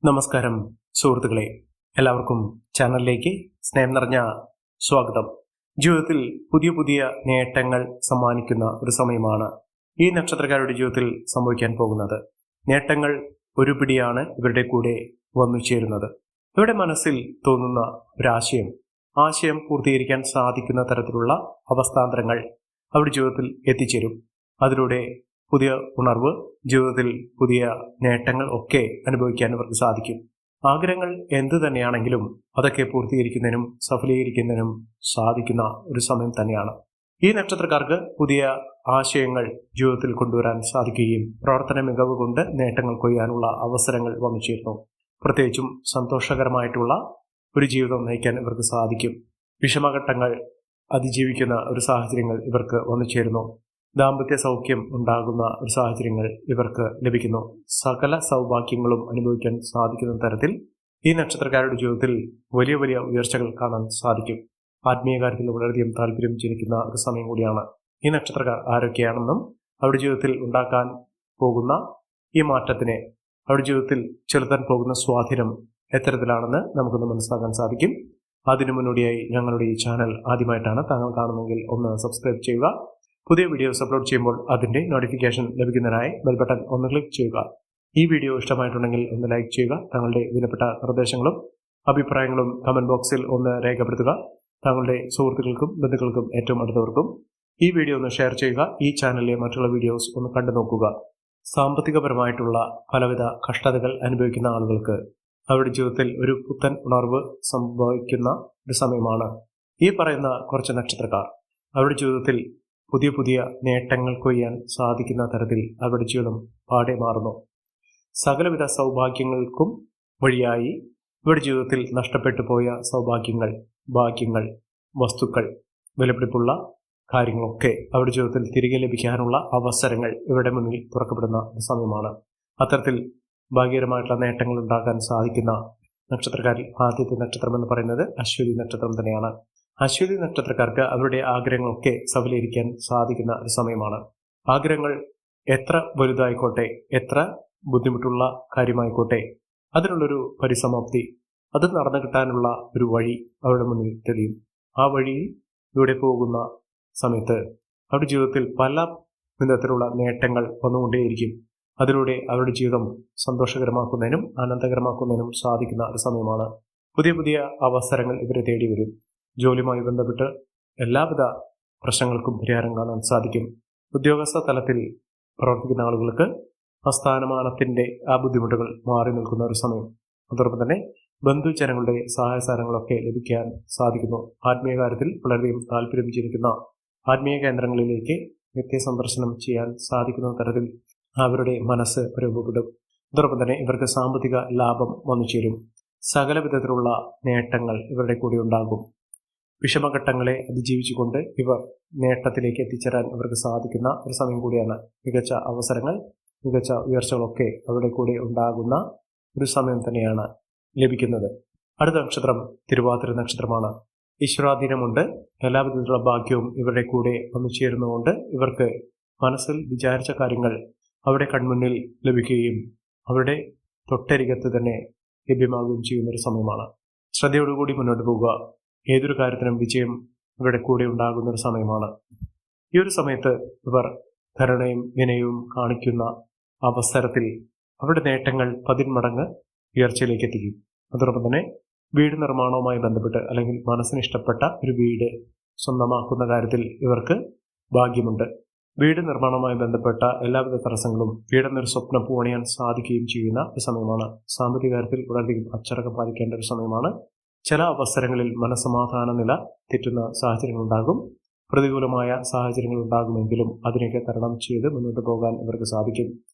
നമസ്കാരം സുഹൃത്തുക്കളെ, എല്ലാവർക്കും ചാനലിലേക്ക് സ്നേഹം നിറഞ്ഞ സ്വാഗതം. ജീവിതത്തിൽ പുതിയ പുതിയ നേട്ടങ്ങൾ സമ്മാനിക്കുന്ന ഒരു സമയമാണ് ഈ നക്ഷത്രക്കാരുടെ ജീവിതത്തിൽ സംഭവിക്കാൻ പോകുന്നത്. നേട്ടങ്ങൾ ഒരു പിടിയാണ് ഇവരുടെ കൂടെ വന്നു ചേരുന്നത്. ഇവരുടെ മനസ്സിൽ തോന്നുന്ന ആശയം പൂർത്തീകരിക്കാൻ സാധിക്കുന്ന തരത്തിലുള്ള അവസ്ഥാന്തരങ്ങൾ അവരുടെ ജീവിതത്തിൽ എത്തിച്ചേരും. അതിലൂടെ പുതിയ ഉണർവ്, ജീവിതത്തിൽ പുതിയ നേട്ടങ്ങൾ ഒക്കെ അനുഭവിക്കാൻ അവർക്ക് സാധിക്കും. ആഗ്രഹങ്ങൾ എന്തു തന്നെയാണെങ്കിലും അതൊക്കെ പൂർത്തീകരിക്കുന്നതിനും സഫലീകരിക്കുന്നതിനും സാധിക്കുന്ന ഒരു സമയം തന്നെയാണ്. ഈ നക്ഷത്രക്കാർക്ക് പുതിയ ആശയങ്ങൾ ജീവിതത്തിൽ കൊണ്ടുവരാൻ സാധിക്കുകയും പ്രവർത്തന മികവ് കൊണ്ട് നേട്ടങ്ങൾ കൊയ്യാനുള്ള അവസരങ്ങൾ വന്നു ചേരുന്നു. പ്രത്യേകിച്ചും സന്തോഷകരമായിട്ടുള്ള ഒരു ജീവിതം നയിക്കാൻ ഇവർക്ക് സാധിക്കും. വിഷമഘട്ടങ്ങൾ അതിജീവിക്കുന്ന ഒരു സാഹചര്യങ്ങൾ ഇവർക്ക് വന്നു ചേരുന്നു. ദാമ്പത്യ സൗഖ്യം ഉണ്ടാകുന്ന ഒരു സാഹചര്യങ്ങൾ ഇവർക്ക് ലഭിക്കുന്നു. സകല സൗഭാഗ്യങ്ങളും അനുഭവിക്കാൻ സാധിക്കുന്ന തരത്തിൽ ഈ നക്ഷത്രക്കാരുടെ ജീവിതത്തിൽ വലിയ വലിയ ഉയർച്ചകൾ കാണാൻ സാധിക്കും. ആത്മീയ കാര്യത്തിൽ വളരെയധികം താല്പര്യം ജനിക്കുന്ന ഒരു സമയം കൂടിയാണ്. ഈ നക്ഷത്രക്കാർ ആരൊക്കെയാണെന്നും അവരുടെ ജീവിതത്തിൽ ഉണ്ടാക്കാൻ പോകുന്ന ഈ മാറ്റത്തിനെ, അവരുടെ ജീവിതത്തിൽ ചെലുത്താൻ പോകുന്ന സ്വാധീനം എത്തരത്തിലാണെന്ന് നമുക്കൊന്ന് മനസ്സിലാക്കാൻ സാധിക്കും. അതിനു മുന്നോടിയായി ഞങ്ങളുടെ ഈ ചാനൽ ആദ്യമായിട്ടാണ് താങ്കൾ കാണുന്നതെങ്കിൽ ഒന്ന് സബ്സ്ക്രൈബ് ചെയ്യുക. പുതിയ വീഡിയോസ് അപ്ലോഡ് ചെയ്യുമ്പോൾ അതിൻ്റെ നോട്ടിഫിക്കേഷൻ ലഭിക്കുന്നതിനായി ബെൽ ബട്ടൺ ഒന്ന് ക്ലിക്ക് ചെയ്യുക. ഈ വീഡിയോ ഇഷ്ടമായിട്ടുണ്ടെങ്കിൽ ഒന്ന് ലൈക്ക് ചെയ്യുക. താങ്കളുടെ വിലപ്പെട്ട നിർദ്ദേശങ്ങളും അഭിപ്രായങ്ങളും കമൻറ്റ് ബോക്സിൽ ഒന്ന് രേഖപ്പെടുത്തുക. താങ്കളുടെ സുഹൃത്തുക്കൾക്കും ബന്ധുക്കൾക്കും ഏറ്റവും അടുത്തവർക്കും ഈ വീഡിയോ ഒന്ന് ഷെയർ ചെയ്യുക. ഈ ചാനലിലെ മറ്റുള്ള വീഡിയോസ് ഒന്ന് കണ്ടു നോക്കുക. സാമ്പത്തികപരമായിട്ടുള്ള പലവിധ കഷ്ടതകൾ അനുഭവിക്കുന്ന ആളുകൾക്ക് അവരുടെ ജീവിതത്തിൽ ഒരു പുത്തൻ ഉണർവ് സംഭവിക്കുന്ന ഒരു സമയമാണ്. ഈ പറയുന്ന കുറച്ച് നക്ഷത്രക്കാർ അവരുടെ ജീവിതത്തിൽ പുതിയ പുതിയ നേട്ടങ്ങൾ കൊയ്യാൻ സാധിക്കുന്ന തരത്തിൽ അവരുടെ ജീവിതം പാടെ മാറുന്നു. സകലവിധ സൗഭാഗ്യങ്ങൾക്കും വഴിയായി ഇവരുടെ ജീവിതത്തിൽ നഷ്ടപ്പെട്ടു പോയ സൗഭാഗ്യങ്ങൾ, ഭാഗ്യങ്ങൾ, വസ്തുക്കൾ, വിലപിടിപ്പുള്ള കാര്യങ്ങളൊക്കെ അവരുടെ ജീവിതത്തിൽ തിരികെ ലഭിക്കാനുള്ള അവസരങ്ങൾ ഇവരുടെ മുന്നിൽ തുറക്കപ്പെടുന്ന സമയമാണ്. അത്തരത്തിൽ ഭാഗ്യകരമായിട്ടുള്ള നേട്ടങ്ങൾ ഉണ്ടാക്കാൻ സാധിക്കുന്ന നക്ഷത്രക്കാരിൽ ആദ്യത്തെ നക്ഷത്രം എന്ന് പറയുന്നത് അശ്വതി നക്ഷത്രം തന്നെയാണ്. അശ്വതി നക്ഷത്രക്കാർക്ക് അവരുടെ ആഗ്രഹങ്ങളൊക്കെ സഫലീകരിക്കാൻ സാധിക്കുന്ന ഒരു സമയമാണ്. ആഗ്രഹങ്ങൾ എത്ര വലുതായിക്കോട്ടെ, എത്ര ബുദ്ധിമുട്ടുള്ള കാര്യമായിക്കോട്ടെ, അതിനുള്ളൊരു പരിസമാപ്തി, അത് നടന്നു കിട്ടാനുള്ള ഒരു വഴി അവരുടെ മുന്നിൽ തെളിയും. ആ വഴിയിൽ ഇവിടെ പോകുന്ന സമയത്ത് അവരുടെ ജീവിതത്തിൽ പല വിധത്തിലുള്ള നേട്ടങ്ങൾ വന്നുകൊണ്ടേയിരിക്കും. അതിലൂടെ അവരുടെ ജീവിതം സന്തോഷകരമാക്കുന്നതിനും ആനന്ദകരമാക്കുന്നതിനും സാധിക്കുന്ന ഒരു സമയമാണ്. പുതിയ പുതിയ അവസരങ്ങൾ ഇവരെ തേടി വരും. ജോലിയുമായി ബന്ധപ്പെട്ട് എല്ലാവിധ പ്രശ്നങ്ങൾക്കും പരിഹാരം കാണാൻ സാധിക്കും. ഉദ്യോഗസ്ഥ തലത്തിൽ പ്രവർത്തിക്കുന്ന ആളുകൾക്ക് ആ സ്ഥാനമാനത്തിൻ്റെ ആ ബുദ്ധിമുട്ടുകൾ മാറി നിൽക്കുന്ന ഒരു സമയം. അതോടൊപ്പം തന്നെ ബന്ധുജനങ്ങളുടെ സഹായസഹകരണങ്ങളൊക്കെ ലഭിക്കാൻ സാധിക്കുന്നു. ആത്മീയ കാര്യത്തിൽ വളരെയധികം താല്പര്യം ജനിക്കുന്ന ആത്മീയ കേന്ദ്രങ്ങളിലേക്ക് നിത്യസന്ദർശനം ചെയ്യാൻ സാധിക്കുന്ന തരത്തിൽ അവരുടെ മനസ്സ് രൂപപ്പെടും. അതോടൊപ്പം തന്നെ ഇവർക്ക് സാമ്പത്തിക ലാഭം വന്നു ചേരും. സകല വിധത്തിലുള്ള നേട്ടങ്ങൾ ഇവരുടെ കൂടെ ഉണ്ടാകും. വിഷമഘട്ടങ്ങളെ അതിജീവിച്ചുകൊണ്ട് ഇവർ നേട്ടത്തിലേക്ക് എത്തിച്ചേരാൻ ഇവർക്ക് സാധിക്കുന്ന ഒരു സമയം കൂടിയാണ്. മികച്ച അവസരങ്ങൾ, മികച്ച ഉയർച്ചകളൊക്കെ അവരുടെ കൂടെ ഉണ്ടാകുന്ന ഒരു സമയം തന്നെയാണ് ലഭിക്കുന്നത്. അടുത്ത നക്ഷത്രം തിരുവാതിര നക്ഷത്രമാണ്. ഈശ്വരാധീനമുണ്ട്. എല്ലാ വിധത്തിലുള്ള ഭാഗ്യവും ഇവരുടെ കൂടെ വന്നു ചേരുന്നതുകൊണ്ട് ഇവർക്ക് മനസ്സിൽ വിചാരിച്ച കാര്യങ്ങൾ അവരുടെ കൺമുന്നിൽ ലഭിക്കുകയും അവരുടെ തൊട്ടരികത്ത് തന്നെ ലഭ്യമാകുകയും ചെയ്യുന്നൊരു സമയമാണ്. ശ്രദ്ധയോടുകൂടി മുന്നോട്ട് പോവുക. ഏതൊരു കാര്യത്തിനും വിജയം ഇവരുടെ കൂടെ ഉണ്ടാകുന്ന ഒരു സമയമാണ്. ഈ ഒരു സമയത്ത് ഇവർ കരുണയും വിനയവും കാണിക്കുന്ന അവസരത്തിൽ അവരുടെ നേട്ടങ്ങൾ 10 മടങ്ങ് ഉയർച്ചയിലേക്ക് എത്തിക്കും. അതോടൊപ്പം തന്നെ വീട് നിർമ്മാണവുമായി ബന്ധപ്പെട്ട് അല്ലെങ്കിൽ മനസ്സിന് ഇഷ്ടപ്പെട്ട ഒരു വീട് സ്വന്തമാക്കുന്ന കാര്യത്തിൽ ഇവർക്ക് ഭാഗ്യമുണ്ട്. വീട് നിർമ്മാണവുമായി ബന്ധപ്പെട്ട എല്ലാവിധ തടസ്സങ്ങളും വീടെന്നൊരു സ്വപ്നം പൂവണിയാൻ സാധിക്കുകയും ചെയ്യുന്ന ഒരു സമയമാണ്. സാമ്പത്തിക കാര്യത്തിൽ വളരെയധികം അച്ചടക്കം പാലിക്കേണ്ട ഒരു സമയമാണ്. ചില അവസരങ്ങളിൽ മനസ്സമാധാന നില തെറ്റുന്ന സാഹചര്യങ്ങളുണ്ടാകും. പ്രതികൂലമായ സാഹചര്യങ്ങൾ ഉണ്ടാകുമെങ്കിലും അതിനെയൊക്കെ തരണം ചെയ്ത് മുന്നോട്ട് പോകാൻ ഇവർക്ക് സാധിക്കും.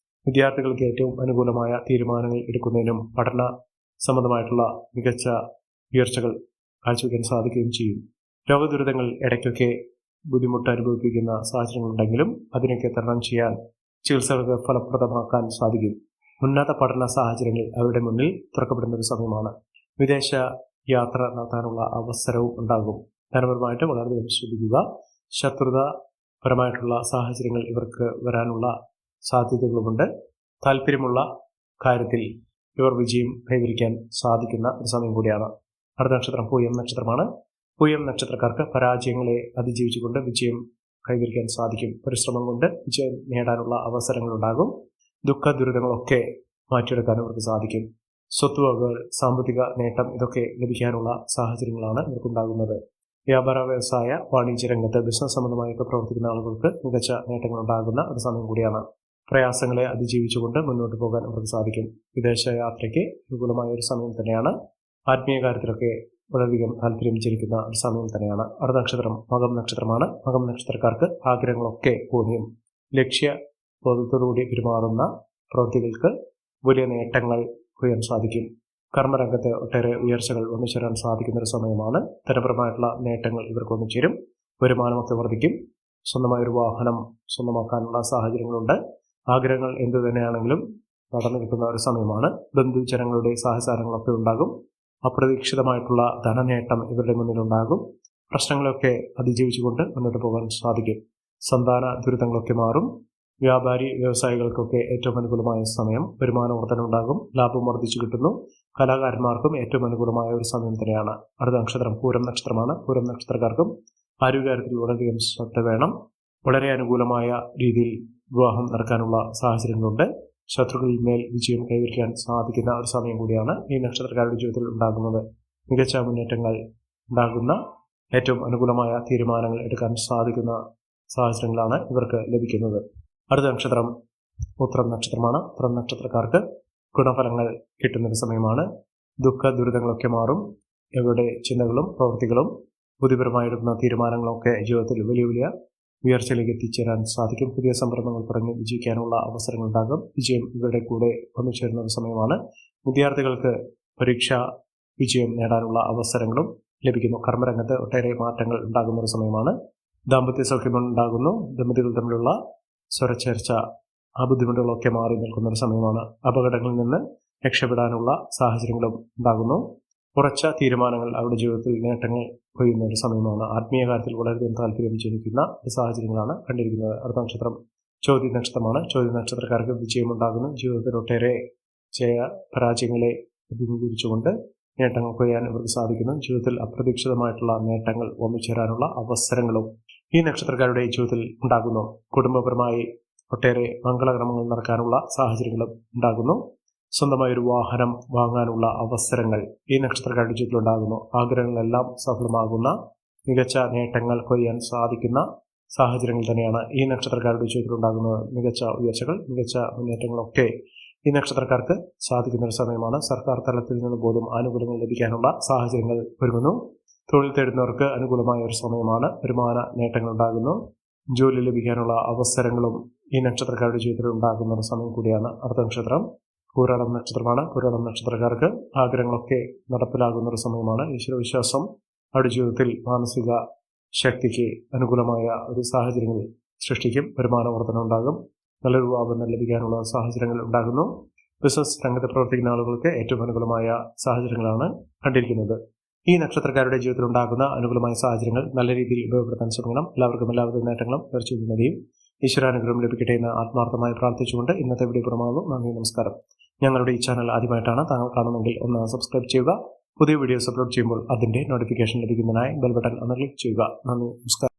വിദ്യാർത്ഥികൾക്ക് ഏറ്റവും അനുകൂലമായ തീരുമാനങ്ങൾ എടുക്കുന്നതിനും പഠന സംബന്ധമായിട്ടുള്ള മികച്ച ഉയർച്ചകൾ കാഴ്ചവെക്കാൻ സാധിക്കുകയും ചെയ്യും. രോഗദുരിതങ്ങൾ ഇടയ്ക്കൊക്കെ ബുദ്ധിമുട്ട് അനുഭവിപ്പിക്കുന്ന സാഹചര്യങ്ങളുണ്ടെങ്കിലും അതിനെയൊക്കെ തരണം ചെയ്യാൻ ചികിത്സകൾക്ക് ഫലപ്രദമാക്കാൻ സാധിക്കും. ഉന്നത പഠന സാഹചര്യങ്ങൾ അവരുടെ മുന്നിൽ തുറക്കപ്പെടുന്ന ഒരു സമയമാണ്. വിദേശ യാത്ര നടത്താനുള്ള അവസരവും ഉണ്ടാകും. ധനപരമായിട്ട് വളരെയധികം ശ്രദ്ധിക്കുക. ശത്രുതാപരമായിട്ടുള്ള സാഹചര്യങ്ങൾ ഇവർക്ക് വരാനുള്ള സാധ്യതകളുമുണ്ട്. താല്പര്യമുള്ള കാര്യത്തിൽ ഇവർ വിജയം കൈവരിക്കാൻ സാധിക്കുന്ന ഒരു സമയം കൂടിയാണ്. അടുത്ത നക്ഷത്രം പൂയം നക്ഷത്രമാണ്. പൂയം നക്ഷത്രക്കാർക്ക് പരാജയങ്ങളെ അതിജീവിച്ചുകൊണ്ട് വിജയം കൈവരിക്കാൻ സാധിക്കും. പരിശ്രമം കൊണ്ട് വിജയം നേടാനുള്ള അവസരങ്ങളുണ്ടാകും. ദുഃഖ ദുരിതങ്ങളൊക്കെ മാറ്റിയെടുക്കാൻ ഇവർക്ക് സാധിക്കും. സ്വത്തുവകകൾ, സാമ്പത്തിക നേട്ടം ഇതൊക്കെ ലഭിക്കാനുള്ള സാഹചര്യങ്ങളാണ് ഇവർക്കുണ്ടാകുന്നത്. വ്യാപാര വ്യവസായ വാണിജ്യ രംഗത്ത് ബിസിനസ് സംബന്ധമായൊക്കെ പ്രവർത്തിക്കുന്ന ആളുകൾക്ക് മികച്ച നേട്ടങ്ങൾ ഉണ്ടാകുന്ന ഒരു സമയം കൂടിയാണ്. പ്രയാസങ്ങളെ അതിജീവിച്ചുകൊണ്ട് മുന്നോട്ട് പോകാൻ അവർക്ക് സാധിക്കും. വിദേശ യാത്രയ്ക്ക് അനുകൂലമായ ഒരു സമയം തന്നെയാണ്. ആത്മീയ കാര്യത്തിലൊക്കെ വളരെയധികം താല്പര്യം ജനിക്കുന്ന ഒരു സമയം തന്നെയാണ്. അടുത്ത നക്ഷത്രം മകം നക്ഷത്രമാണ്. മകം നക്ഷത്രക്കാർക്ക് ആഗ്രഹങ്ങളൊക്കെ പൂർണ്ണിയും. ലക്ഷ്യ ബോധത്തോടുകൂടി പെരുമാറുന്ന പ്രവൃത്തികൾക്ക് വലിയ നേട്ടങ്ങൾ കൊയ്യാൻ സാധിക്കും. കർമ്മരംഗത്ത് ഒട്ടേറെ ഉയർച്ചകൾ ഒന്നുചേരാൻ സാധിക്കുന്ന ഒരു സമയമാണ്. ധനപരമായിട്ടുള്ള നേട്ടങ്ങൾ ഇവർക്ക് ഒന്നുചേരും. വരുമാനമൊക്കെ വർദ്ധിക്കും. സ്വന്തമായൊരു വാഹനം സ്വന്തമാക്കാനുള്ള സാഹചര്യങ്ങളുണ്ട്. ആഗ്രഹങ്ങൾ എന്തു തന്നെയാണെങ്കിലും നടന്നു കിട്ടുന്ന ഒരു സമയമാണ്. ബന്ധുജനങ്ങളുടെ സഹചാരങ്ങളൊക്കെ ഉണ്ടാകും. അപ്രതീക്ഷിതമായിട്ടുള്ള ധനനേട്ടം ഇവരുടെ മുന്നിലുണ്ടാകും. പ്രശ്നങ്ങളൊക്കെ അതിജീവിച്ചുകൊണ്ട് മുന്നോട്ട് പോകാൻ സാധിക്കും. സന്താന ദുരിതങ്ങളൊക്കെ മാറും. വ്യാപാരി വ്യവസായികൾക്കൊക്കെ ഏറ്റവും അനുകൂലമായ സമയം. വരുമാന വർധനമുണ്ടാകും. ലാഭം വർദ്ധിച്ചു കിട്ടുന്നു. കലാകാരന്മാർക്കും ഏറ്റവും അനുകൂലമായ ഒരു സമയം തന്നെയാണ്. അടുത്ത നക്ഷത്രം പൂരം നക്ഷത്രമാണ്. പൂരം നക്ഷത്രക്കാർക്കും ആരോഗ്യകാര്യത്തിൽ വളരെയധികം ശ്രദ്ധ വേണം. വളരെ അനുകൂലമായ രീതിയിൽ വിവാഹം നടക്കാനുള്ള സാഹചര്യങ്ങളുണ്ട്. ശത്രുക്കളിൽ മേൽ വിജയം കൈവരിക്കാൻ സാധിക്കുന്ന ഒരു സമയം കൂടിയാണ് ഈ നക്ഷത്രക്കാരുടെ ജീവിതത്തിൽ ഉണ്ടാകുന്നത്. മികച്ച മുന്നേറ്റങ്ങൾ ഉണ്ടാകുന്ന, ഏറ്റവും അനുകൂലമായ തീരുമാനങ്ങൾ എടുക്കാൻ സാധിക്കുന്ന സാഹചര്യങ്ങളാണ് ഇവർക്ക് ലഭിക്കുന്നത്. അടുത്ത നക്ഷത്രം ഉത്രം നക്ഷത്രമാണ്. ഉത്രം നക്ഷത്രക്കാർക്ക് ഗുണഫലങ്ങൾ കിട്ടുന്നൊരു സമയമാണ്. ദുഃഖ ദുരിതങ്ങളൊക്കെ മാറും. ഇവരുടെ ചിന്തകളും പ്രവൃത്തികളും ബുദ്ധിപരമായെടുക്കുന്ന തീരുമാനങ്ങളൊക്കെ ജീവിതത്തിൽ വലിയ വലിയ ഉയർച്ചയിലേക്ക് എത്തിച്ചേരാൻ സാധിക്കും. പുതിയ സംരംഭങ്ങൾ തുടങ്ങി വിജയിക്കാനുള്ള അവസരങ്ങളുണ്ടാകും. വിജയം ഇവരുടെ കൂടെ വന്നുചേരുന്ന ഒരു സമയമാണ്. വിദ്യാർത്ഥികൾക്ക് പരീക്ഷാ വിജയം നേടാനുള്ള അവസരങ്ങളും ലഭിക്കുന്നു. കർമ്മരംഗത്ത് ഒട്ടേറെ മാറ്റങ്ങൾ ഉണ്ടാകുന്ന ഒരു സമയമാണ്. ദാമ്പത്യ സൗഖ്യമുണ്ടാകുന്നു. ദമ്പതികൾ തമ്മിലുള്ള സ്വരച്ചേർച്ച, ആ ബുദ്ധിമുട്ടുകളൊക്കെ മാറി നിൽക്കുന്ന ഒരു സമയമാണ്. അപകടങ്ങളിൽ നിന്ന് രക്ഷപ്പെടാനുള്ള സാഹചര്യങ്ങളും ഉണ്ടാകുന്നു. ഉറച്ച തീരുമാനങ്ങൾ അവരുടെ ജീവിതത്തിൽ നേട്ടങ്ങൾ കൊയ്യുന്ന ഒരു സമയമാണ്. ആത്മീയ കാര്യത്തിൽ വളരെയധികം താല്പര്യം ജനിക്കുന്ന സാഹചര്യങ്ങളാണ് കണ്ടിരിക്കുന്നത്. അടുത്ത നക്ഷത്രം ചോതി നക്ഷത്രമാണ്. ചോതി നക്ഷത്രക്കാർക്ക് വിജയമുണ്ടാകുന്നു. ജീവിതത്തിൽ ഒട്ടേറെ പരാജയങ്ങളെ അഭിമുഖീകരിച്ചുകൊണ്ട് നേട്ടങ്ങൾ കൊയ്യാൻ ഇവർക്ക് സാധിക്കുന്നു. ജീവിതത്തിൽ അപ്രതീക്ഷിതമായിട്ടുള്ള നേട്ടങ്ങൾ ഒന്നുചേരാനുള്ള അവസരങ്ങളും ഈ നക്ഷത്രക്കാരുടെ ജീവിതത്തിൽ ഉണ്ടാകുന്നു. കുടുംബപരമായി ഒട്ടേറെ മംഗളകർമ്മങ്ങൾ നടക്കാനുള്ള സാഹചര്യങ്ങളും ഉണ്ടാകുന്നു. സ്വന്തമായൊരു വാഹനം വാങ്ങാനുള്ള അവസരങ്ങൾ ഈ നക്ഷത്രക്കാരുടെ ജീവിതത്തിൽ ഉണ്ടാകുന്നു. ആഗ്രഹങ്ങളെല്ലാം സഫലമാകുന്ന, മികച്ച നേട്ടങ്ങൾ കൊയ്യാൻ സാധിക്കുന്ന സാഹചര്യങ്ങൾ തന്നെയാണ് ഈ നക്ഷത്രക്കാരുടെ ജീവിതത്തിൽ ഉണ്ടാകുന്നത്. മികച്ച ഉയർച്ചകൾ, മികച്ച മുന്നേറ്റങ്ങളൊക്കെ ഈ നക്ഷത്രക്കാർക്ക് സാധിക്കുന്ന ഒരു സമയമാണ്. സർക്കാർ തലത്തിൽ നിന്ന് പോലും ആനുകൂല്യങ്ങൾ ലഭിക്കാനുള്ള സാഹചര്യങ്ങൾ ഒരുങ്ങുന്നു. തൊഴിൽ തേടുന്നവർക്ക് അനുകൂലമായ ഒരു സമയമാണ്. വരുമാന നേട്ടങ്ങൾ ഉണ്ടാകുന്നു. ജോലി ലഭിക്കാനുള്ള അവസരങ്ങളും ഈ നക്ഷത്രക്കാരുടെ ജീവിതത്തിൽ ഉണ്ടാകുന്ന ഒരു സമയം കൂടിയാണ്. അടുത്ത നക്ഷത്രം പൂരാടം നക്ഷത്രമാണ്. പൂരാടം നക്ഷത്രക്കാർക്ക് ആഗ്രഹങ്ങളൊക്കെ നടപ്പിലാകുന്ന ഒരു സമയമാണ്. ഈശ്വരവിശ്വാസം അവരുടെ ജീവിതത്തിൽ മാനസിക ശക്തിക്ക് അനുകൂലമായ ഒരു സാഹചര്യങ്ങൾ സൃഷ്ടിക്കും. വരുമാന വർധന ഉണ്ടാകും. നല്ലൊരു ആഭരണം ലഭിക്കാനുള്ള സാഹചര്യങ്ങൾ ഉണ്ടാകുന്നു. ബിസിനസ് രംഗത്ത് പ്രവർത്തിക്കുന്ന ആളുകൾക്ക് ഏറ്റവും അനുകൂലമായ സാഹചര്യങ്ങളാണ് കണ്ടിരിക്കുന്നത്. ഈ നക്ഷത്രക്കാരുടെ ജീവിതത്തിൽ ഉണ്ടാകുന്ന അനുകൂലമായ സാഹചര്യങ്ങൾ നല്ല രീതിയിൽ ഉപയോഗപ്പെടുത്താൻ ശ്രമിക്കണം. എല്ലാവർക്കും എല്ലാവിധ നേട്ടങ്ങളും തീർച്ചയായും ഈശ്വരാനുഗ്രഹം ലഭിക്കട്ടെ എന്ന് ആത്മാർത്ഥമായി പ്രാർത്ഥിച്ചുകൊണ്ട് ഇന്നത്തെ വീഡിയോ പുറമാകുന്നു. നന്ദി, നമസ്കാരം. ഞങ്ങളുടെ ഈ ചാനൽ ആദ്യമായിട്ടാണ് താങ്കൾ കാണുമെങ്കിൽ ഒന്ന് സബ്സ്ക്രൈബ് ചെയ്യുക. പുതിയ വീഡിയോസ് അപ്ലോഡ് ചെയ്യുമ്പോൾ അതിന്റെ നോട്ടിഫിക്കേഷൻ ലഭിക്കുന്നതിനായി ബെൽ ബട്ടൺ ഒന്ന് ക്ലിക്ക് ചെയ്യുക. നന്ദി, നമസ്കാരം.